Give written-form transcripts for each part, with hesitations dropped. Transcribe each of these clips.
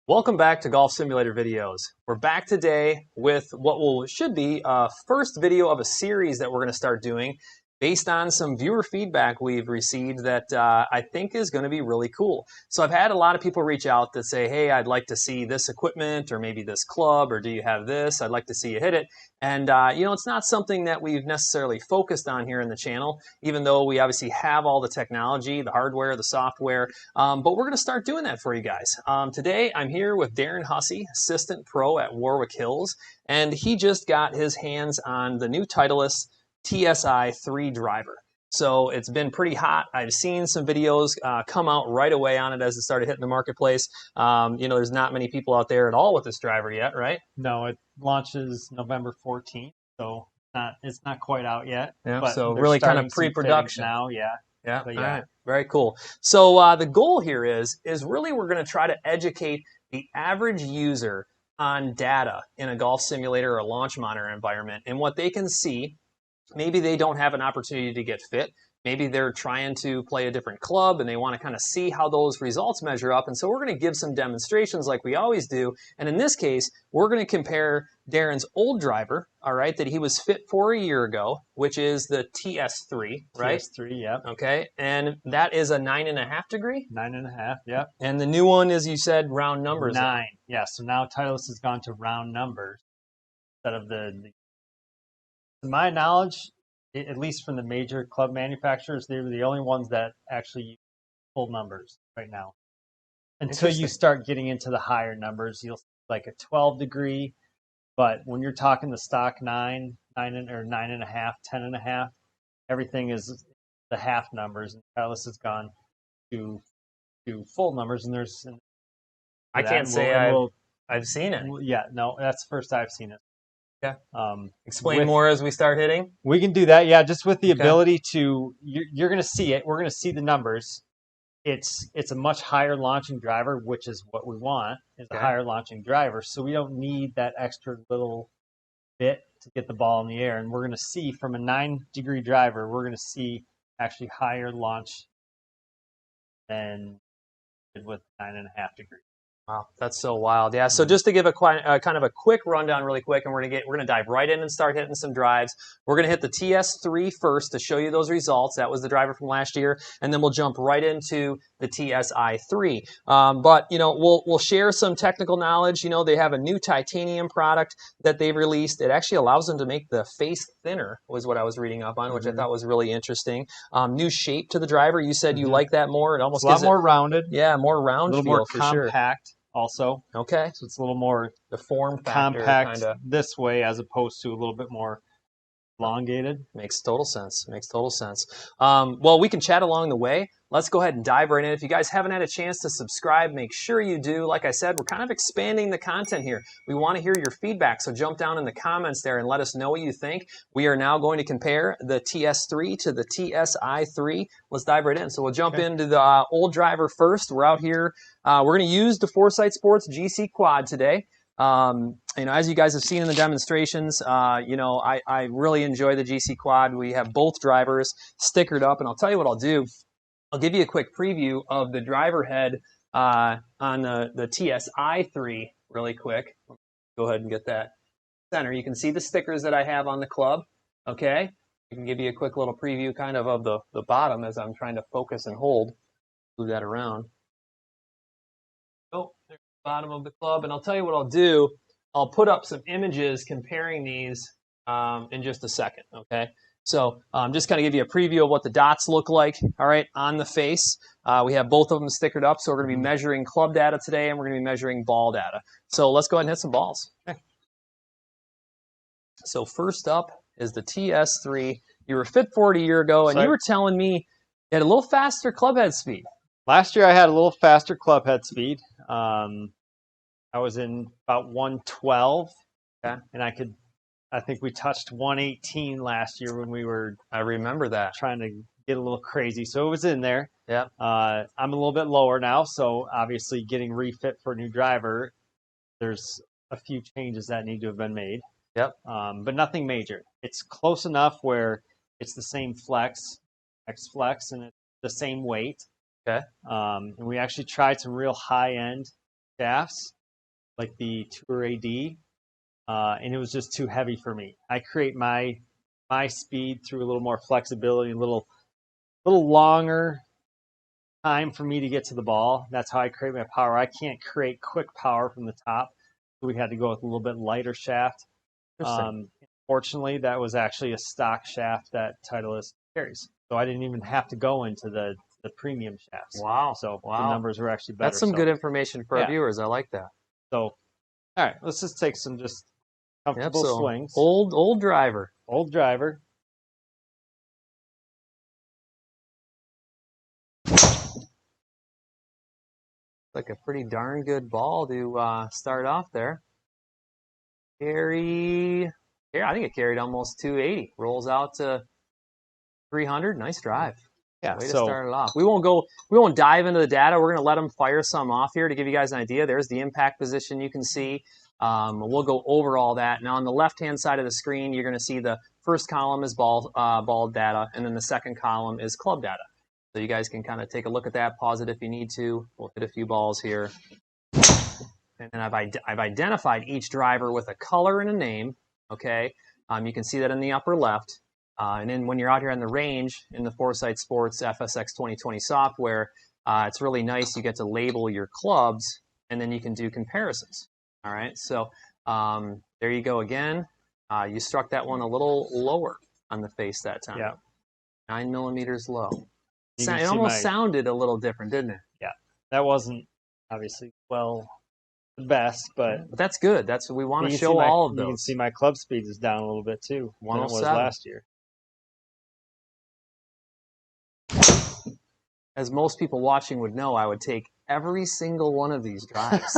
Welcome back to Golf Simulator Videos. We're back today with what should be a first video of a series that we're going to start doing based on some viewer feedback we've received that I think is going to be really cool. So I've had a lot of people reach out that say, hey, I'd like to see this equipment or maybe this club, or do you have this? I'd like to see you hit it. And, it's not something that we've necessarily focused on here in the channel, even though we obviously have all the technology, the hardware, the software, but we're going to start doing that for you guys. Today, I'm here with Darren Hussey, Assistant Pro at Warwick Hills, and he just got his hands on the new Titleist TSi3 driver. So it's been pretty hot. I've seen some videos come out right away on it as it started hitting the marketplace. There's not many people out there at all with this driver yet, right? No, it launches November 14th, so it's not quite out yet. Yeah, but so really kind of pre-production now, yeah. Yeah, But all right, very cool. So the goal here is really we're going to try to educate the average user on data in a golf simulator or a launch monitor environment and what they can see. Maybe they don't have an opportunity to get fit. Maybe they're trying to play a different club and they want to kind of see how those results measure up. And so we're going to give some demonstrations like we always do. And in this case, we're going to compare Darren's old driver, all right, that he was fit for a year ago, which is the TS3, right? TS3, yeah. Okay, and that is a 9.5 degree? 9.5, yeah. And the new one is, you said, round numbers. 9, yeah. So now Titleist has gone to round numbers instead of to my knowledge, at least from the major club manufacturers, they're the only ones that actually use full numbers right now. Until you start getting into the higher numbers, you'll see like a 12 degree. But when you're talking the stock 9, 9.5, 10.5, everything is the half numbers. And Titleist has gone to full numbers. And there's I can't say I've seen it. Yeah, no, that's the first I've seen it. Yeah. Explain more as we start hitting. We can do that. Yeah, just with the ability to, you're going to see it. We're going to see the numbers. It's a much higher launching driver, which is what we want, is a higher launching driver. So we don't need that extra little bit to get the ball in the air. And we're going to see from a 9-degree driver, we're going to see actually higher launch than with 9.5 degrees. Wow, that's so wild. Yeah, so just to give a kind of a quick rundown really quick, and we're gonna dive right in and start hitting some drives. We're gonna hit the TS3 first to show you those results. That was the driver from last year, and then we'll jump right into the TSi3. But we'll share some technical knowledge. They have a new titanium product that they've released. It actually allows them to make the face thinner, was what I was reading up on, which I thought was really interesting. New shape to the driver. You said you like that more. It almost gives a lot more rounded. Yeah, more round, a little more compact. Also, okay, so it's a little more the form factor, compact this way as opposed to a little bit more elongated. Makes total sense. Makes total sense. Well, we can chat along the way. Let's go ahead and dive right in. If you guys haven't had a chance to subscribe, make sure you do. Like I said, we're kind of expanding the content here. We want to hear your feedback, so jump down in the comments there and let us know what you think. We are now going to compare the TS3 to the TSi3. Let's dive right in. So we'll jump into the old driver first. We're out here. We're going to use the Foresight Sports GCQuad today. As you guys have seen in the demonstrations, I really enjoy the GCQuad. We have both drivers stickered up, and I'll tell you what I'll do. I'll give you a quick preview of the driver head on the TSi3 really quick. Go ahead and get that center. You can see the stickers that I have on the club. Okay, I can give you a quick little preview kind of the bottom as I'm trying to focus and hold. Move that around. Oh, there's the bottom of the club, and I'll tell you what I'll do. I'll put up some images comparing these in just a second, okay? So just kind of give you a preview of what the dots look like, all right, on the face. We have both of them stickered up, so we're going to be measuring club data today, and we're going to be measuring ball data. So let's go ahead and hit some balls. Okay. So first up is the TS3. You were fit for it a year ago, and you were telling me you had a little faster club head speed. Last year I had a little faster club head speed. I was in about 112, and I think we touched 118 last year when we were. I remember that. Trying to get a little crazy, so it was in there. Yeah. I'm a little bit lower now, so obviously getting refit for a new driver, there's a few changes that need to have been made. Yep. But nothing major. It's close enough where it's the same flex, X flex, and it's the same weight. Okay. And we actually tried some real high end shafts, like the Tour AD, and it was just too heavy for me. I create my speed through a little more flexibility, a little longer time for me to get to the ball. That's how I create my power. I can't create quick power from the top, so we had to go with a little bit lighter shaft. Fortunately, that was actually a stock shaft that Titleist carries, so I didn't even have to go into the premium shafts. Wow. So wow. the numbers were actually better. That's some good information for our viewers. I like that. So, all right, let's just take some just comfortable swings. Old driver. Old driver. Like a pretty darn good ball to start off there. I think it carried almost 280. Rolls out to 300. Nice drive. Yeah, way to start it off. We won't dive into the data. We're going to let them fire some off here to give you guys an idea. There's the impact position you can see. We'll go over all that. Now on the left-hand side of the screen, you're going to see the first column is ball data, and then the second column is club data. So you guys can kind of take a look at that, pause it if you need to. We'll hit a few balls here. And then I've identified each driver with a color and a name, okay? You can see that in the upper left. And then when you're out here on the range in the Foresight Sports FSX 2020 software, it's really nice. You get to label your clubs, and then you can do comparisons. All right, so there you go again. You struck that one a little lower on the face that time. Yeah. 9 millimeters low. It almost sounded a little different, didn't it? Yeah. That wasn't obviously the best, but that's good. That's what we want to show all of those. You can see my club speed is down a little bit too than it was last year. As most people watching would know, I would take every single one of these drives.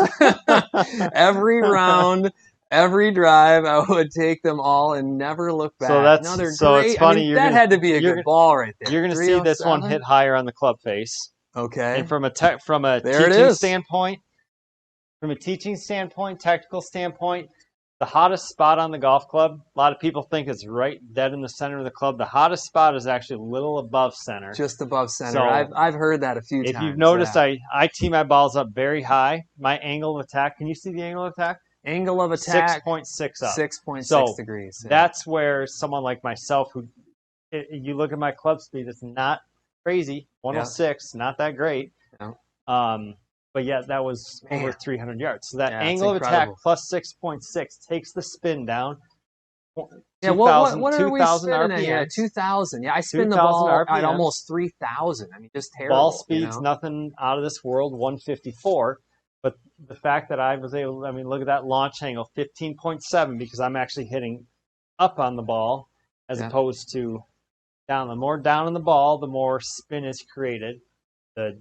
Every round, every drive, I would take them all and never look back. So it's funny. That had to be a good ball right there. You're going to see this one hit higher on the club face. Okay. And from a teaching standpoint, technical standpoint, the hottest spot on the golf club, a lot of people think it's right dead in the center of the club. The hottest spot is actually a little above center. Just above center. So I've heard that a few times. If you've noticed, I tee my balls up very high. My angle of attack, can you see the angle of attack? Angle of attack. 6.6 up. 6.6 degrees. Yeah. That's where someone like myself, you look at my club speed, it's not crazy. 106, not that great. Yeah. But yeah, that was over 300 yards. So that angle of attack plus 6.6 takes the spin down. Yeah, what are we 2,000 spinning RPMs. at? Yeah, 2,000. Yeah, I spin the ball RPMs. at almost 3,000. I mean, just terrible. Ball speed's nothing out of this world, 154. But the fact that I was able, look at that launch angle, 15.7, because I'm actually hitting up on the ball as opposed to down. The more down on the ball, the more spin is created. The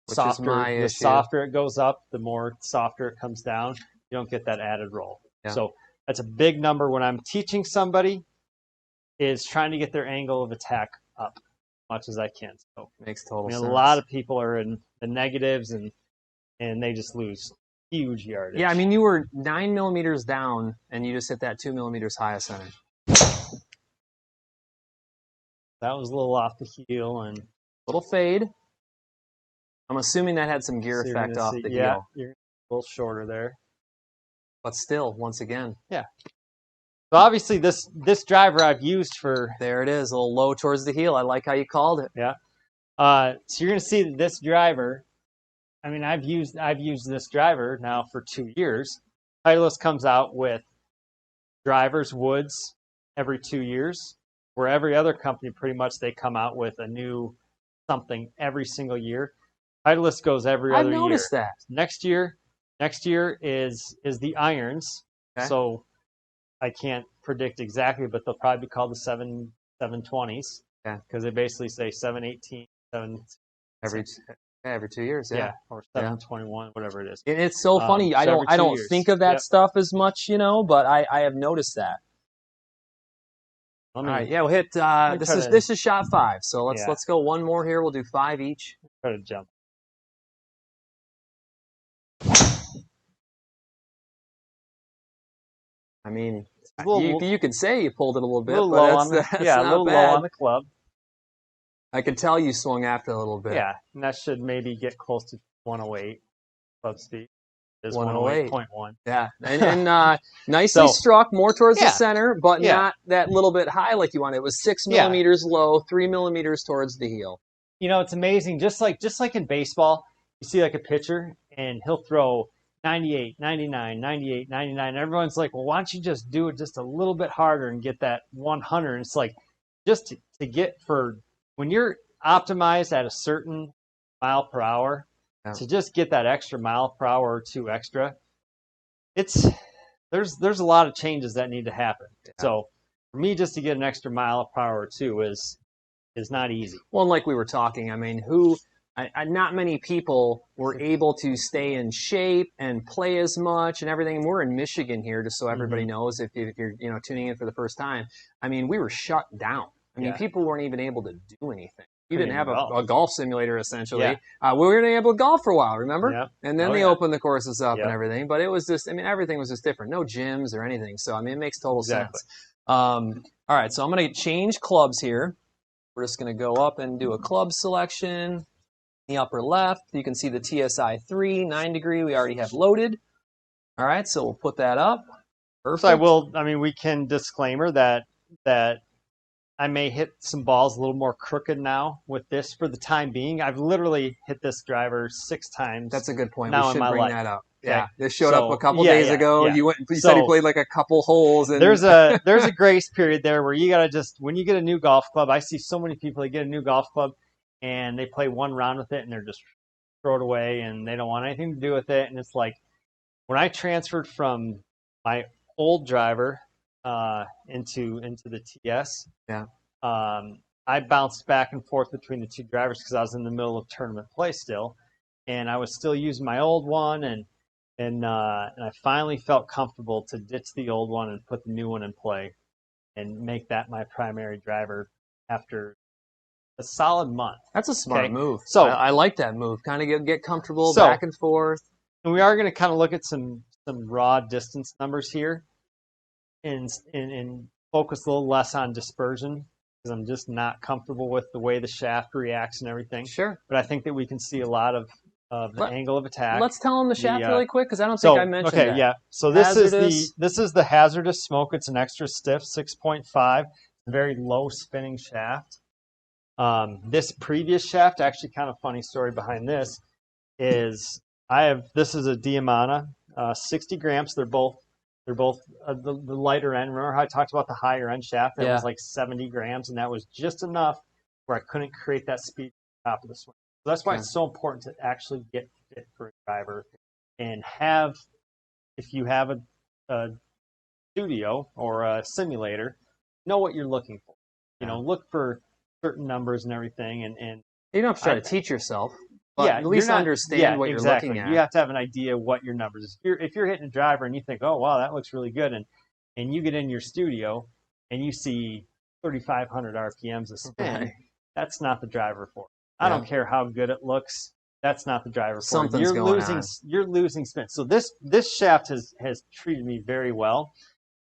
softer it goes up, the more softer it comes down. You don't get that added roll. Yeah. So that's a big number when I'm teaching somebody, is trying to get their angle of attack up as much as I can. So makes total sense. A lot of people are in the negatives and they just lose huge yardage. Yeah, you were 9 millimeters down and you just hit that 2 millimeters high of center. That was a little off the heel and little fade. I'm assuming that had some gear effect off the heel. Yeah, you're a little shorter there. But still, once again. Yeah. So obviously this driver I've used for... There it is, a little low towards the heel. I like how you called it. Yeah. So you're going to see that this driver, I've used this driver now for 2 years. Titleist comes out with drivers, woods, every 2 years, where every other company pretty much they come out with a new something every single year. Titleist goes every other year. I've noticed that. Next year is the irons. Okay. So I can't predict exactly, but they'll probably be called the 720s. Yeah. Because they basically say 718, 7 every 2 years. Yeah. Or 721, whatever it is. And it's so funny. I don't think of that stuff as much, but I have noticed that. All right, we'll hit. This is shot 5. So let's go one more here. We'll do 5 each. Try to jump. You could say you pulled it a little bit, a little low on the club. I could tell you swung after a little bit. Yeah, and that should maybe get close to 108 club speed. It's 108. 108.1. Yeah, and nicely So, struck, more towards the yeah. center, but Yeah. not that little bit high like you wanted. It was 6 Yeah. millimeters low, 3 millimeters towards the heel. You know, it's amazing. Just like in baseball, you see like a pitcher and he'll throw 98, 99, 98, 99. And everyone's like, well, why don't you just do it just a little bit harder and get that 100? And it's like, just to get for when you're optimized at a certain mile per hour, to just get that extra mile per hour or two extra, there's a lot of changes that need to happen. Yeah. So for me, just to get an extra mile per hour or two is not easy. Well, and like we were talking, I mean, not many people were able to stay in shape and play as much and everything. And we're in Michigan here, just so everybody knows, if you're tuning in for the first time. I mean, we were shut down. I mean, people weren't even able to do anything. You didn't have a golf simulator, essentially. Yeah. We weren't able to golf for a while, remember? Yep. And then they opened the courses up and everything. But it was just, I mean, everything was just different. No gyms or anything. So, I mean, it makes total sense. All right, so I'm going to change clubs here. We're just going to go up and do a club selection. In the upper left, you can see the TSi3 9 degree we already have loaded. All right, so we'll put that up. Perfect. So we can disclaimer that I may hit some balls a little more crooked now with this for the time being. I've literally hit this driver 6 times. That's a good point. Now we should bring that up. Okay. Yeah, this showed up a couple days ago. Yeah. You said you played like a couple holes. And there's a grace period there where you gotta just, when you get a new golf club, I see so many people that get a new golf club and they play one round with it and they're just throw it away and they don't want anything to do with it. And it's like when I transferred from my old driver into the TS. Yeah. I bounced back and forth between the two drivers because I was in the middle of tournament play still, and I was still using my old one, and I finally felt comfortable to ditch the old one and put the new one in play, and make that my primary driver after a solid month. That's a smart move. So I like that move. Kind of get comfortable back and forth. And we are going to kind of look at some raw distance numbers here, and focus a little less on dispersion, because I'm just not comfortable with the way the shaft reacts and everything. Sure. But I think that we can see a lot of the angle of attack. Let's tell them the shaft really quick, because I don't think I mentioned that. Okay, yeah. So this is the hazardous smoke. It's an extra stiff 6.5, very low spinning shaft. This previous shaft, actually, kind of funny story behind this, is this is a Diamana, 60 grams. They're both the lighter end. Remember how I talked about the higher end shaft? That was like 70 grams, and that was just enough where I couldn't create that speed at the top of the swing. So that's why it's so important to actually get fit for a driver and if you have a studio or a simulator, know what you're looking for. You know, look for certain numbers and everything. And you don't have to try to teach yourself. But at least understand what you're looking at. You have to have an idea what your numbers is. If you're hitting a driver and you think, oh, wow, that looks really good, and you get in your studio and you see 3,500 RPMs a spin, that's not the driver for it. I don't care how good it looks. That's not the driver for Something's it. going on. You're losing spin. So this shaft has treated me very well.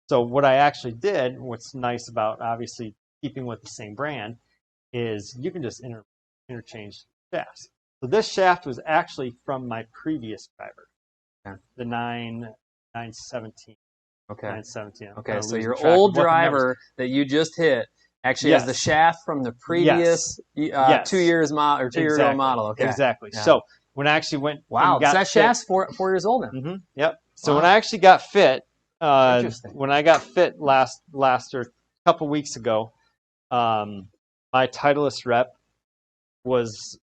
So what I actually did, what's nice about obviously keeping with the same brand, is you can just interchange shafts. So this shaft was actually from my previous driver, the 917. Okay. 917. Okay, so your old driver that you just hit actually has the shaft from the previous 2 years model or 2 year old model. Okay. Exactly. Yeah. So when I actually went, that shaft's 4 years old now. Mm-hmm. Yep. So when I actually got fit, when I got fit last or a couple weeks ago, my Titleist rep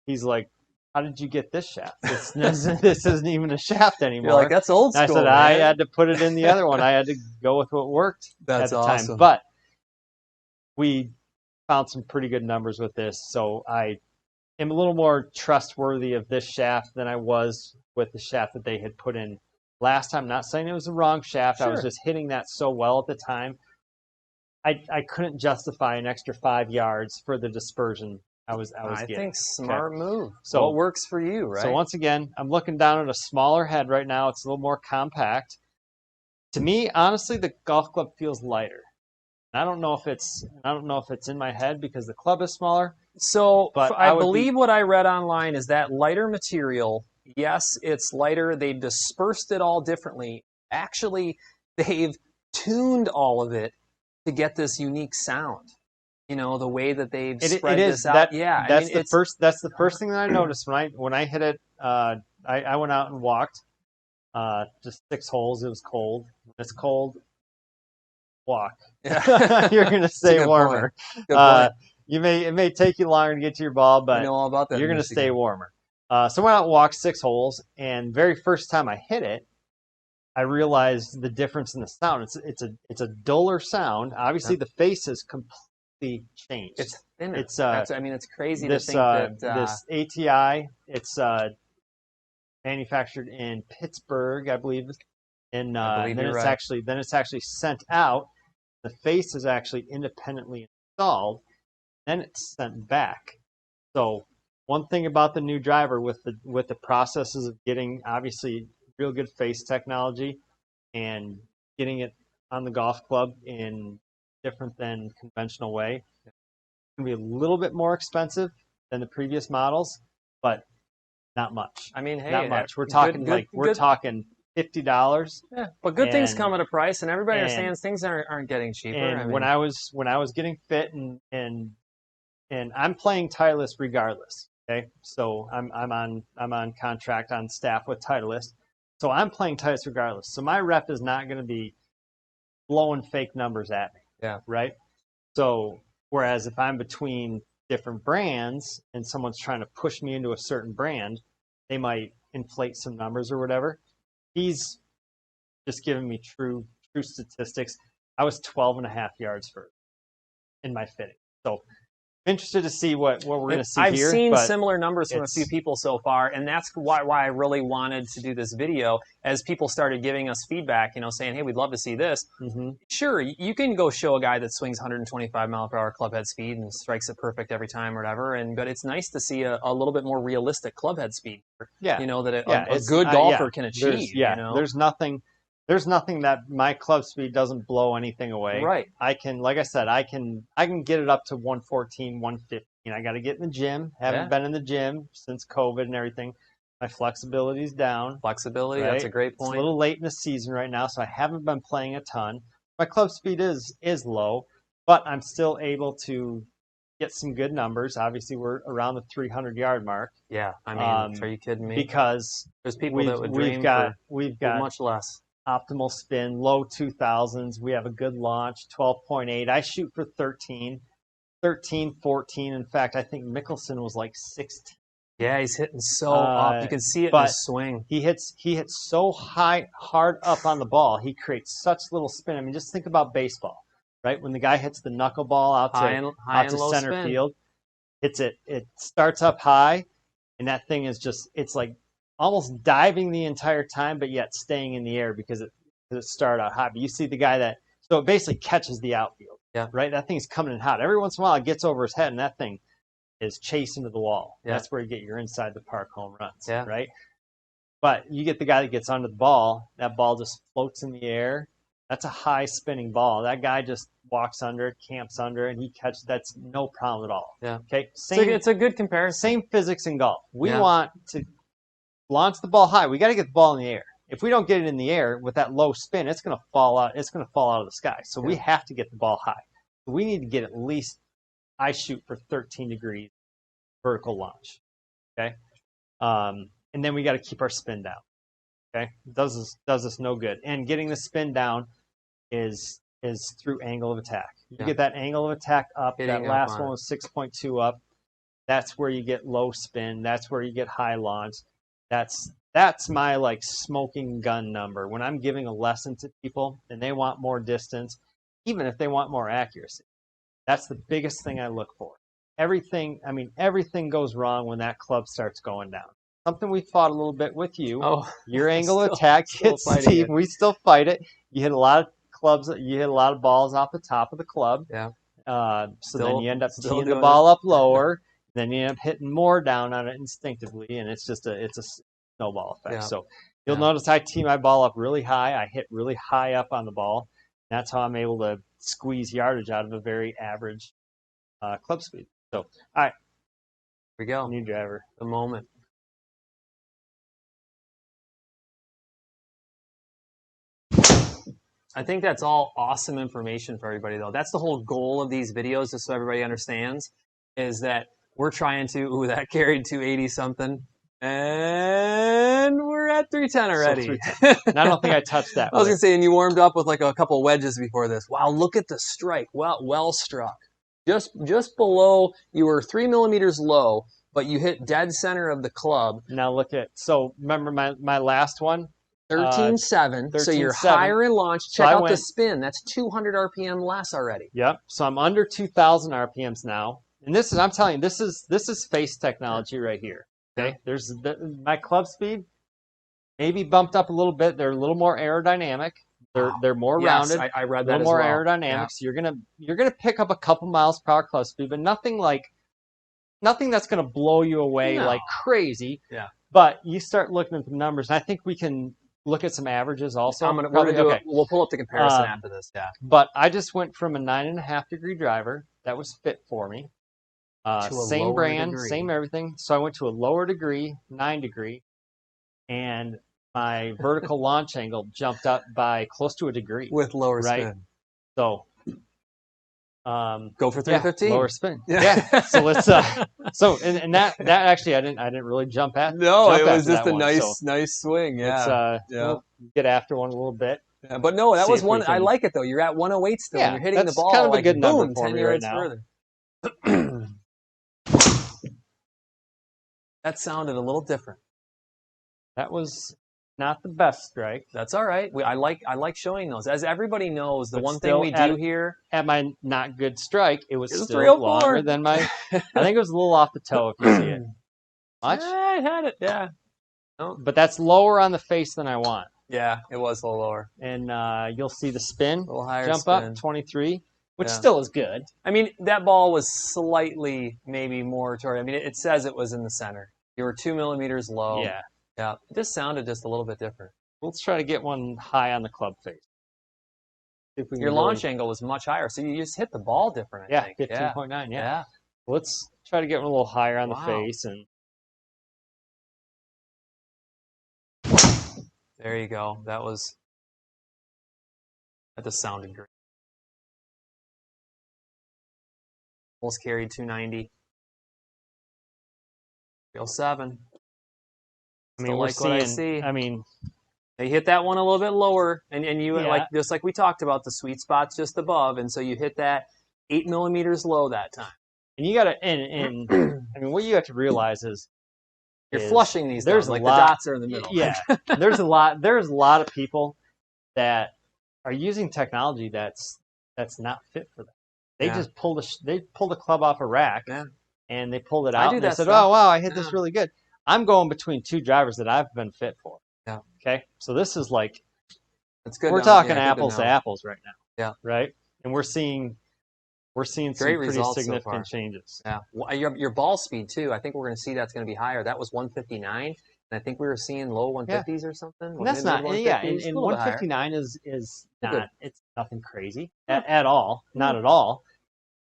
he's like, how did you get this shaft? This isn't even a shaft anymore. You're like, that's old school. And I said, I had to put it in the other one. I had to go with what worked at the time. But we found some pretty good numbers with this. So I am a little more trustworthy of this shaft than I was with the shaft that they had put in last time. Not saying it was the wrong shaft. Sure. I was just hitting that so well at the time. I couldn't justify an extra 5 yards for the dispersion I getting. Think smart move. So what works for you, right? So once again, I'm looking down at a smaller head right now. It's a little more compact. To me, honestly, the golf club feels lighter. I don't know if it's in my head because the club is smaller. So but I believe what I read online is that lighter material Yes, it's lighter. They've dispersed it all differently. Actually, they've tuned all of it to get this unique sound. You know, the way that they've It spread is this out. Yeah, I mean, it's that's the first thing that I noticed when I hit it. I went out and walked just 6 holes. It was cold. When it's cold, walk. yeah. You're gonna It's a stay good warmer. point. Good point. It may take you longer to get to your ball, I but know all about that you're in gonna stay Michigan. warmer. So I went out and walked 6 holes, and very first time I hit it, I realized the difference in the sound. It's a duller sound. Obviously, the face has completely changed. It's thinner. It's I mean, it's crazy to think that. this ATI. It's manufactured in Pittsburgh, I believe, and I believe then you're it's right. actually sent out. The face is actually independently installed, then it's sent back. So one thing about the new driver with the processes of getting obviously real good face technology and getting it on the golf club in different than conventional way, it's gonna be a little bit more expensive than the previous models, but not much. I mean, Not hey, much. We're talking good. talking $50. Yeah, but good things come And at a price, and everybody and understands things aren't getting cheaper. I and when mean, I was getting fit and I'm playing Titleist regardless. Okay, so I'm on contract on staff with Titleist, so I'm playing Titleist regardless. So my rep is not going to be blowing fake numbers at me. yeah, Right. So whereas if I'm between different brands and someone's trying to push me into a certain brand, they might inflate some numbers or whatever. He's just giving me true statistics. I was 12 and a half yards further in my fitting. So interested to see what we're going to see I've here. seen But similar numbers from a few people so far, and that's why I really wanted to do this video. As people started giving us feedback, you know, saying, "Hey, we'd love to see this." Sure, you can go show a guy that swings 125 mile per hour club head speed and strikes it perfect every time or whatever. But it's nice to see a little bit more realistic club head speed. yeah, You know that yeah, a it's good golfer can achieve. You know, there's nothing that my club speed doesn't blow anything away. right? I can, like I said, I can get it up to 114, 115. I got to get in the gym. Haven't been in the gym since COVID and everything. My flexibility's down. Flexibility, Right? that's a great It's a point. little late in the season right now, so I haven't been playing a ton. My club speed is low, but I'm still able to get some good numbers. Obviously, we're around the 300-yard mark. Yeah, I mean, are you kidding me? Because there's people that would dream we've for got much less. optimal spin, low 2000s. We have a good launch, 12.8. I shoot for 13, 14. In fact, I think Mickelson was like 16. Yeah, he's hitting so up. You can see it in his swing. He hits so hard up on the ball. He creates such little spin. I mean, just think about baseball, right? When the guy hits the knuckleball out to low center spin. field, it starts up high, and that thing is it's like almost diving the entire time, but yet staying in the air because it started out high. But you see the guy so it basically catches the outfield. Yeah. Right? That thing's coming in hot. Every once in a while it gets over his head and that thing is chasing to the wall. Yeah. That's where you get your inside the park home runs. Yeah. Right? But you get the guy that gets under the ball, that ball just floats in the air. That's a high spinning ball. That guy just walks under it, camps under it, and he catches. That's no problem at all. Yeah. Okay. It's a good comparison. Same physics in golf. We want to launch the ball high. We got to get the ball in the air. If we don't get it in the air with that low spin, it's going to fall out. It's going to fall out of the sky. So we have to get the ball high. We need to get at least. I shoot for 13 degrees vertical launch. Okay. And then we got to keep our spin down. Okay. Does us no good. And getting the spin down is through angle of attack. You get that angle of attack up. That last one was 6.2 up. That's where you get low spin. That's where you get high launch. That's my like smoking gun number. When I'm giving a lesson to people and they want more distance, even if they want more accuracy, that's the biggest thing I look for. Everything goes wrong when that club starts going down. Something we fought a little bit with you. Oh, your angle of attack hits Steve. We still fight it. You hit a lot of clubs. You hit a lot of balls off the top of the club. Yeah. So then you end up teeing the ball up lower. Then you end up hitting more down on it instinctively, and it's a snowball effect. Yeah. So you'll notice I tee my ball up really high. I hit really high up on the ball. That's how I'm able to squeeze yardage out of a very average club speed. So, all right. Here we go. New driver. The moment. I think that's all awesome information for everybody, though. That's the whole goal of these videos, just so everybody understands, is that we're trying to, ooh, that carried 280 something. And we're at 310 already. So 310. And I don't think I touched that. I was going to say, and you warmed up with like a couple wedges before this. Wow, look at the strike. Well struck. Just below, you were 3 millimeters low, but you hit dead center of the club. Now look at, so remember my last one? 13.7. So you're higher in launch. Check out the spin. That's 200 RPM less already. Yep. So I'm under 2,000 RPMs now. And this is, I'm telling you, this is face technology right here. Okay. There's my club speed maybe bumped up a little bit. They're a little more aerodynamic. They're more rounded. I read that a little more aerodynamic. So you're gonna pick up a couple miles per hour club speed, but nothing that's gonna blow you away like crazy. Yeah. But you start looking at the numbers, and I think we can look at some averages also. We'll pull up the comparison after this. Yeah. But I just went from a 9.5 degree driver that was fit for me. Same brand, same everything. So I went to a lower degree, 9 degree, and my vertical launch angle jumped up by close to a degree. With lower spin. So go for 315. Lower spin. Yeah. So let's and that actually I didn't really jump at. No, it was just a nice swing. Yeah. We'll get after one a little bit. Yeah, but no, that was one. I like it though. You're at 108 still. Yeah, and you're hitting the ball kind of like a good number boom, for 10 me yards right now. further. That sounded a little different. That was not the best strike. That's all right. I like showing those. As everybody knows, the one thing we do here at my not good strike, it was still 304. longer than my. I think it was a little off the toe if you see it. Much? I had it. Yeah. No. But that's lower on the face than I want. Yeah, it was a little lower. And you'll see the spin a little higher jump spin. up 23, which still is good. I mean, that ball was slightly maybe more toward. I mean, it says it was in the center. You were 2 millimeters low. Yeah. Yeah. It just sounded just a little bit different. Let's try to get one high on the club face. Your launch angle was much higher, so you just hit the ball different, I think. 15.9, yeah. Let's try to get one a little higher on the face. And there you go. That just sounded great. Almost carried 290. 307. I mean, we're like what I see. I mean, they hit that one a little bit lower, and you like just like we talked about, the sweet spot's just above, and so you hit that 8 millimeters low that time. And you got to, and I mean, what you have to realize is you're flushing these. There's down, the dots are in the middle. Yeah, there's a lot of people that are using technology that's not fit for them. They just pulled the club off a rack, and they pulled it out, and they said, "Oh wow, I hit this really good." I'm going between two drivers that I've been fit for. Yeah. Okay. So this is like, that's good. We're talking apples to apples right now. Yeah. Right. And we're seeing some pretty significant changes. Yeah. Well, your ball speed too. I think we're going to see that's going to be higher. That was 159, and I think we were seeing low 150s or something. And that's not. Yeah. And 159 is not. It's nothing crazy at all. Not at all.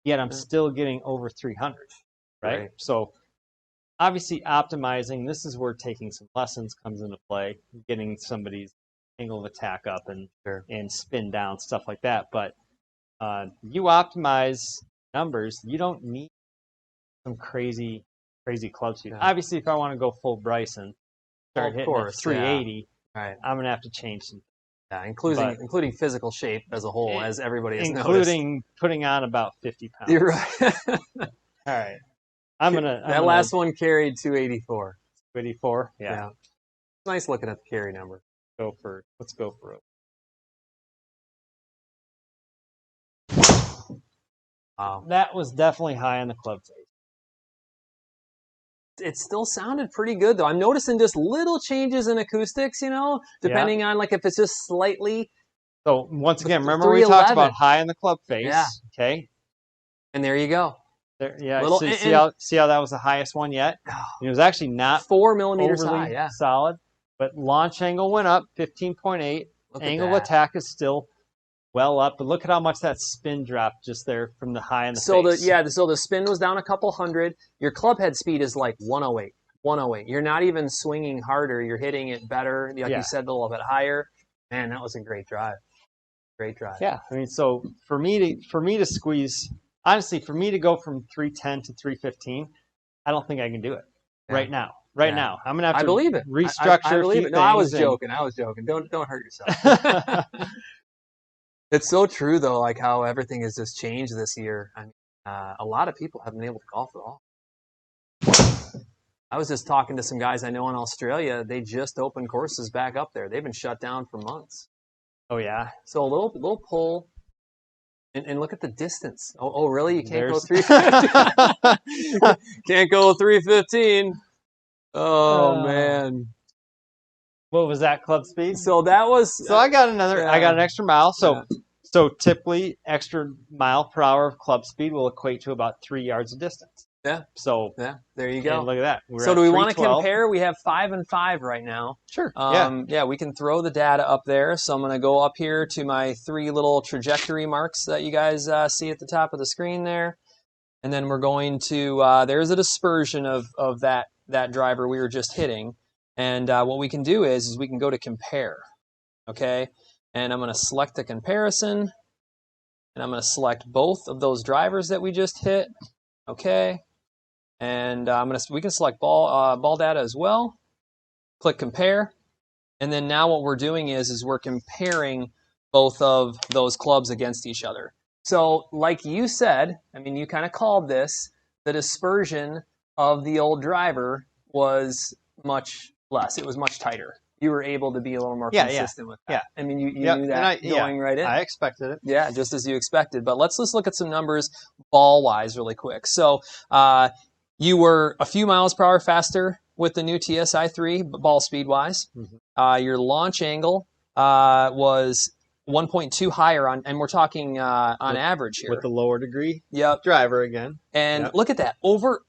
Yet I'm still getting over 300. Right. So. Obviously, optimizing, this is where taking some lessons comes into play, getting somebody's angle of attack up and spin down, stuff like that. But you optimize numbers, you don't need some crazy club speed. Yeah. Obviously, if I want to go full Bryson, start hitting at 380, I'm going to have to change some. Yeah, including physical shape as a whole, as everybody has noticed. Including putting on about 50 pounds. You're right. All right. That last one carried 284. 284. Yeah. It's nice looking at the carry number. Let's go for it. Wow. That was definitely high on the club face. It still sounded pretty good though. I'm noticing just little changes in acoustics, depending on like if it's just slightly. So once again, remember we talked about high on the club face. Yeah. Okay. And there you go. See how that was the highest one yet? It was actually not 4 millimeters high, solid, but launch angle went up 15.8. Angle of attack is still well up, but look at how much that spin dropped just there from the high and the face. So the spin was down a couple hundred. Your club head speed is like 108. 108. You're not even swinging harder. You're hitting it better. Like you said, a little bit higher. Man, that was a great drive. Great drive. Yeah, I mean, so for me to squeeze, honestly, for me to go from 310 to 315, I don't think I can do it right now. Right now, I'm gonna have to believe it. restructure I believe a few it. No, I was things joking. I was joking. Don't hurt yourself. It's so true though, like how everything has just changed this year. I mean, a lot of people haven't been able to golf at all. I was just talking to some guys I know in Australia. They just opened courses back up there. They've been shut down for months. Oh yeah. So a little pull, and look at the distance. Oh really? You can't go There's- 315. Can't go 315. Oh man. What was that club speed? So that was. So I got another. I got an extra mile. So Yeah. so typically, extra mile per hour of club speed will equate to about 3 yards of distance. Yeah. So Yeah. There you go. and look at that. We're So at do we want to 312. compare? We have 5 and 5 right now. Sure. Yeah, we can throw the data up there. So I'm going to go up here to my 3 little trajectory marks that you guys see at the top of the screen there. And then we're going to, there's a dispersion of that driver we were just hitting. And what we can do is we can go to compare, okay? And I'm going to select the comparison. And I'm going to select both of those drivers that we just hit, okay? And we can select ball data as well. Click compare. And then now what we're doing is we're comparing both of those clubs against each other. So like you said, I mean, you kind of called this, the dispersion of the old driver was much less. It was much tighter. You were able to be a little more consistent with that. Yeah. I mean, you knew that going right in. I expected it. Yeah, just as you expected. But let's look at some numbers ball-wise really quick. So you were a few miles per hour faster with the new TSi3 ball speed-wise. Mm-hmm. Your launch angle was 1.2 higher and we're talking on average here. With the lower degree Yep. driver again. And look at that, over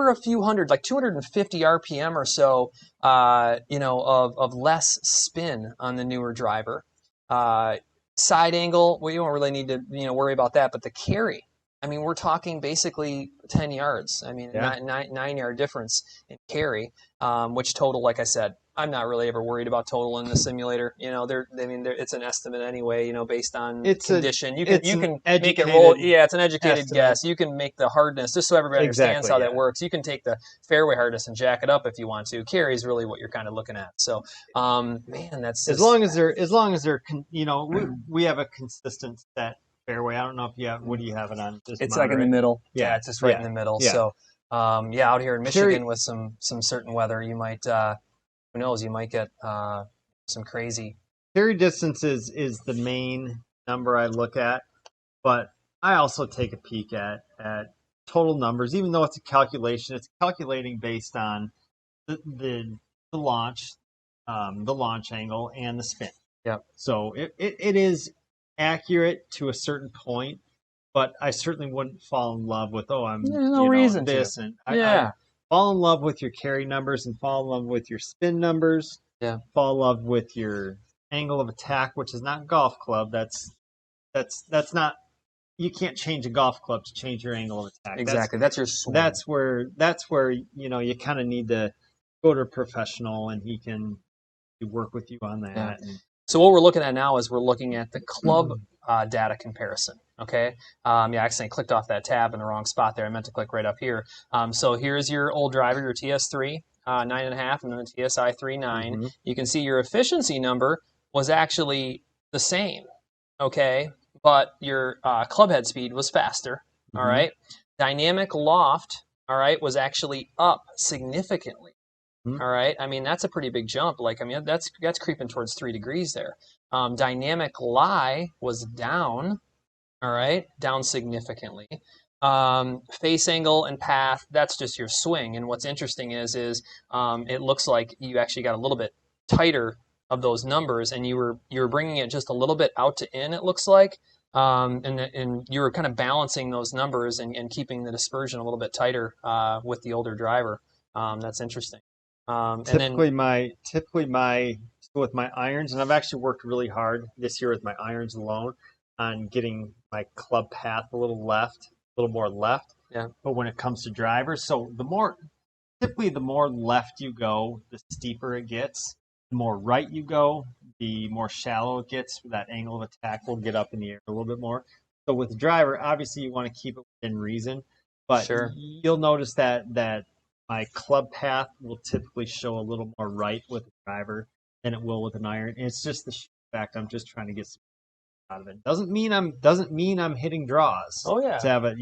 a few hundred, like 250 RPM or so, of less spin on the newer driver. Side angle, well, you don't really need to worry about that, but the carry, I mean, we're talking basically 10 yards. I mean, 9-yard difference in carry, which total, like I said, I'm not really ever worried about total in the simulator. It's an estimate anyway, based on condition. You can make it roll. Yeah, it's an educated guess. You can make the hardness, just so everybody understands how that works. You can take the fairway hardness and jack it up if you want to. Carry is really what you're kind of looking at. So, man, that's as long as they're we have a consistent set fairway. I don't know if you have. What do you have it on? Just it's moderate? Like in the middle. Yeah, it's just right in the middle. Yeah. So, out here in Michigan with some certain weather, you might. Who knows? You might get some crazy. Carry distance is the main number I look at, but I also take a peek at total numbers. Even though it's a calculation, it's calculating based on the launch angle, and the spin. Yep. So it is accurate to a certain point, but I certainly wouldn't fall in love with there's no reason this to. and I fall in love with your carry numbers and fall in love with your spin numbers. Yeah. Fall in love with your angle of attack, which is not golf club. That's not. You can't change a golf club to change your angle of attack. Exactly. That's your swing. That's where you kind of need to go to a professional and he can work with you on that. Yeah. So what we're looking at now is we're looking at the club data comparison. Okay. I accidentally clicked off that tab in the wrong spot there. I meant to click right up here. So here's your old driver, your TS3 9.5, and then the TSi3 9. Mm-hmm. You can see your efficiency number was actually the same. Okay, but your club head speed was faster. Mm-hmm. All right. Dynamic loft, all right, was actually up significantly. Mm-hmm. All right. I mean, that's a pretty big jump. Like, I mean, that's creeping towards 3 degrees there. Dynamic lie was down. All right, down significantly. Face angle and path, that's just your swing. And what's interesting is it looks like you actually got a little bit tighter of those numbers, and you were bringing it just a little bit out to in, it looks like. And you were kind of balancing those numbers and keeping the dispersion a little bit tighter with the older driver. That's interesting. Typically with my irons, and I've actually worked really hard this year with my irons alone on getting my club path a little more left. Yeah. But when it comes to drivers, so the more left you go, the steeper it gets. The more right you go, the more shallow it gets, that angle of attack will get up in the air a little bit more. So with the driver, obviously you want to keep it within reason, but Sure. you'll notice that my club path will typically show a little more right with the driver than it will with an iron. And it's just the fact I'm just trying to get some out of it. Doesn't mean I'm hitting draws. Oh yeah. To have it,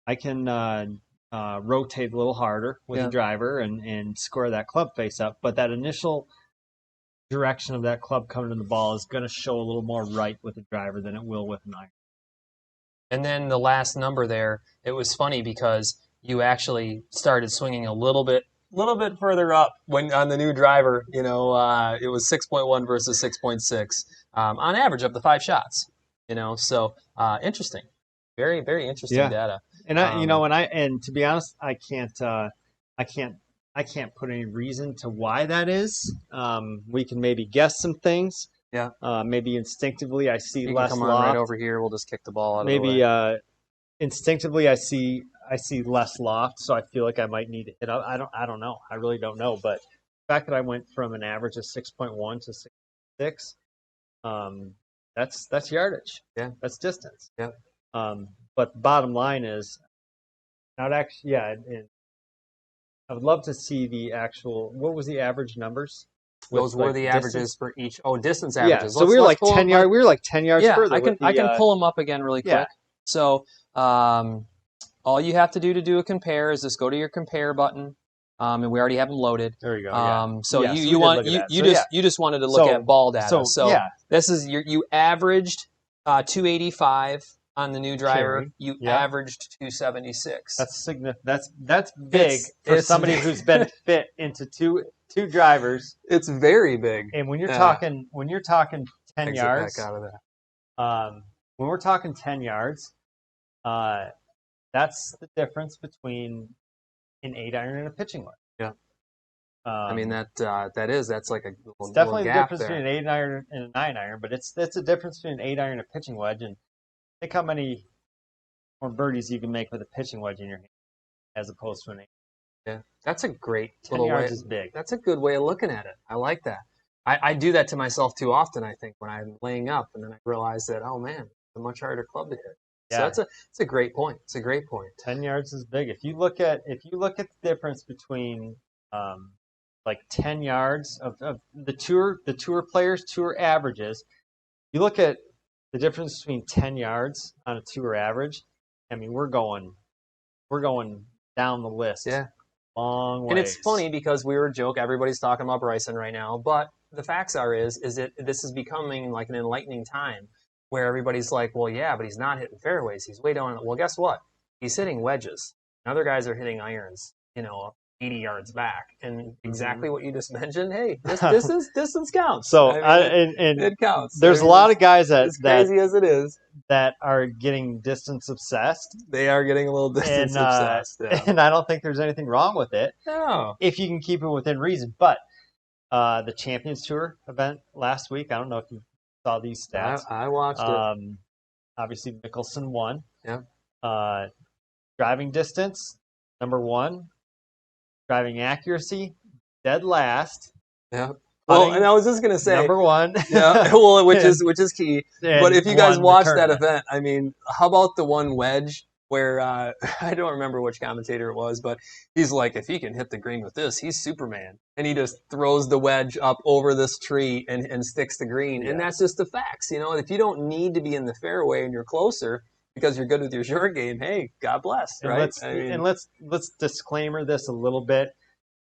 I can rotate a little harder with the driver and square that club face up, but that initial direction of that club coming to the ball is going to show a little more right with the driver than it will with an iron. And then the last number there, it was funny because you actually started swinging a little bit further up when on the new driver. It was 6.1 versus 6.6 on average of the 5 shots. So interesting, very very interesting data. And and to be honest, I can't put any reason to why that is. We can maybe guess some things. Yeah. Maybe instinctively I see you less can come loft. on right over here. We'll just kick the ball out maybe, of the way. Instinctively I see less loft, so I feel like I might need to hit up. I don't know. I really don't know. But the fact that I went from an average of 6.1 to 6.6, that's yardage. Yeah. That's distance. Yeah. But the bottom line is, not actually. Yeah. And I would love to see the actual. What was the average numbers? Those were the averages for each. Oh, distance averages. Yeah, so we were like 10 yards. We were like 10 yards further. I can pull them up again really quick. So all you have to do a compare is just go to your compare button, and we already have them loaded. There you go. So you just wanted to look at ball data. So this is you averaged 285 on the new driver. You averaged 276. That's big for somebody who's been fit into two drivers. It's very big. And when you're talking 10 yards, back out of that. When we're talking 10 yards, that's the difference between an 8-iron and a pitching wedge. Yeah. That's like a little, it's definitely little gap the difference there. between an 8-iron and a 9-iron, but it's a difference between an 8-iron and a pitching wedge. And think how many more birdies you can make with a pitching wedge in your hand as opposed to an 8. Yeah, that's a great 10 little yards way. is big. That's a good way of looking at it. I like that. I do that to myself too often, I think, when I'm laying up, and then I realize that, oh man, it's a much harder club to hit. Yeah. So it's a great point. It's a great point. 10 yards is big. If you look at the difference between like 10 yards of the tour players, tour averages, you look at the difference between 10 yards on a tour average. I mean, we're going down the list. Yeah. Long ways. And it's funny because we were a joke. Everybody's talking about Bryson right now, but the facts are this is becoming like an enlightening time where everybody's like, well, yeah, but he's not hitting fairways. He's way down. Well, guess what? He's hitting wedges. And other guys are hitting irons, 80 yards back. And exactly what you just mentioned, hey, distance counts. So it counts. There's a lot of guys as crazy as it is that are getting distance obsessed. They are getting a little distance obsessed. Yeah. And I don't think there's anything wrong with it. No. If you can keep it within reason. But the Champions Tour event last week, I don't know if you saw these stats. I watched it. Obviously, Mickelson won. Yeah. Driving distance, number 1. Driving accuracy, dead last. Yeah. Well, and I was just gonna say number 1. Yeah. Well, which is key. But if you guys watched that event, I mean, how about the one wedge where I don't remember which commentator it was, but he's like, if he can hit the green with this, he's Superman. And he just throws the wedge up over this tree and sticks the green. Yeah. And that's just the facts. If you don't need to be in the fairway and you're closer because you're good with your short game, hey, God bless, right? Let's disclaimer this a little bit.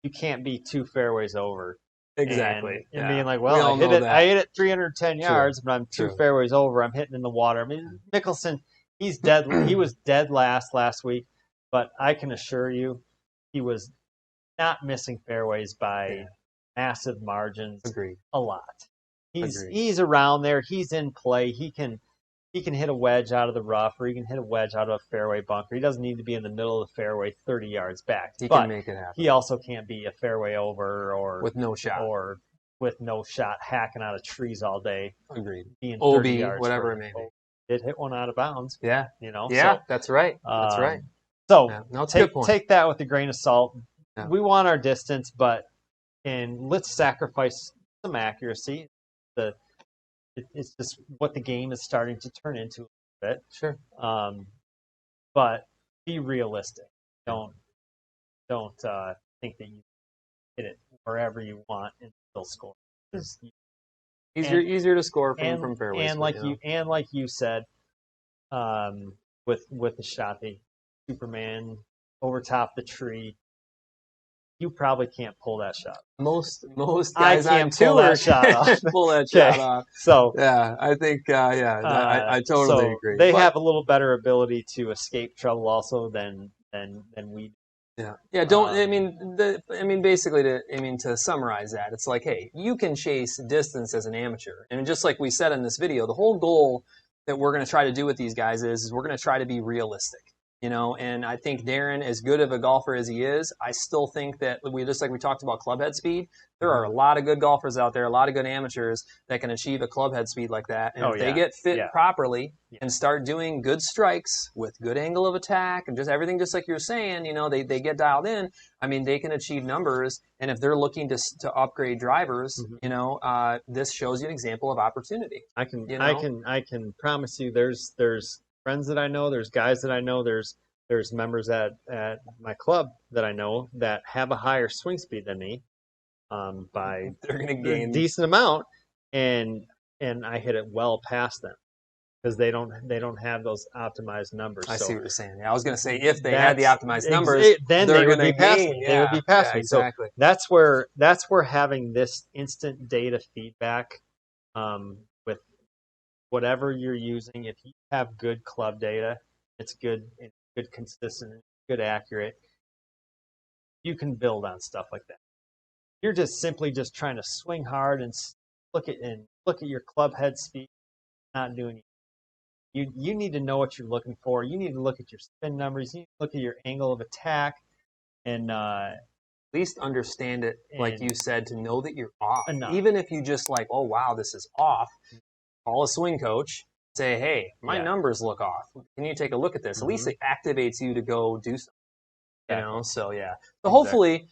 You can't be 2 fairways over. Exactly. And being like, well, I hit it 310 yards, but I'm 2 fairways over. I'm hitting in the water. I mean, Mickelson, he's dead. He was dead last week, but I can assure you, he was not missing fairways by massive margins. Agreed. A lot. He's around there. He's in play. He can hit a wedge out of the rough, or he can hit a wedge out of a fairway bunker. He doesn't need to be in the middle of the fairway 30 yards back. He can make it happen. He also can't be a fairway over or with no shot, hacking out of trees all day. Agreed. Being OB, 30 yards whatever it may be. Did hit one out of bounds. Yeah. Yeah, so, that's right. That's right. So no, it's a good point. Take that with a grain of salt. Yeah. We want our distance, but let's sacrifice some accuracy. it's just what the game is starting to turn into a bit. Sure. But be realistic. Don't think that you hit it wherever you want and still score. Easier to score from fairways. And like you said, with the shot, the Superman over top the tree, you probably can't pull that shot. Most guys on pull tour that shot off. pull that shot off. So yeah, I think I totally agree. They have a little better ability to escape trouble also than we do. Yeah. Basically, to summarize that, it's like, hey, you can chase distance as an amateur, and just like we said in this video, the whole goal that we're going to try to do with these guys is we're going to try to be realistic. And I think Darren, as good of a golfer as he is, I still think that just like we talked about club head speed, there are a lot of good golfers out there, a lot of good amateurs that can achieve a club head speed like that. And if they get fit properly and start doing good strikes with good angle of attack and just everything, just like you're saying, they get dialed in. I mean, they can achieve numbers. And if they're looking to upgrade drivers, this shows you an example of opportunity. I can promise you, there's friends that I know, there's guys that I know, there's members at my club that I know that have a higher swing speed than me by they're going to gain a decent amount, and I hit it well past them because they don't have those optimized numbers. I see what you're saying. Yeah, I was going to say if they had the optimized numbers, then they're they would going be to past gain. me. They would be past me. Exactly. So that's where having this instant data feedback with whatever you're using, if you have good club data, it's good, consistent, good, accurate, you can build on stuff like that. You're just simply trying to swing hard and look at your club head speed, not doing anything. You need to know what you're looking for. You need to look at your spin numbers. You need to look at your angle of attack, and at least understand it, like you said, to know that you're off. Enough. Even if you just like, oh wow, this is off. Call a swing coach, say, hey, my numbers look off. Can you take a look at this? At least it activates you to go do something. So hopefully,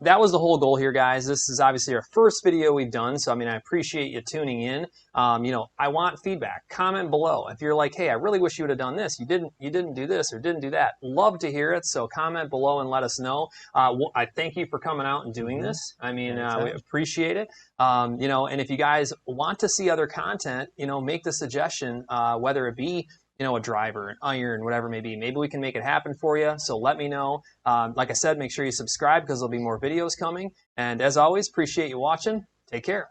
that was the whole goal here, guys. This is obviously our first video we've done, so I appreciate you tuning in. I want feedback. Comment below if you're like, hey, I really wish you would have done this. You didn't do this or didn't do that. Love to hear it. So comment below and let us know. I thank you for coming out and doing this. We appreciate it. And if you guys want to see other content, make the suggestion, whether it be a driver, an iron, whatever it may be. Maybe we can make it happen for you. So let me know. Like I said, make sure you subscribe because there'll be more videos coming. And as always, appreciate you watching. Take care.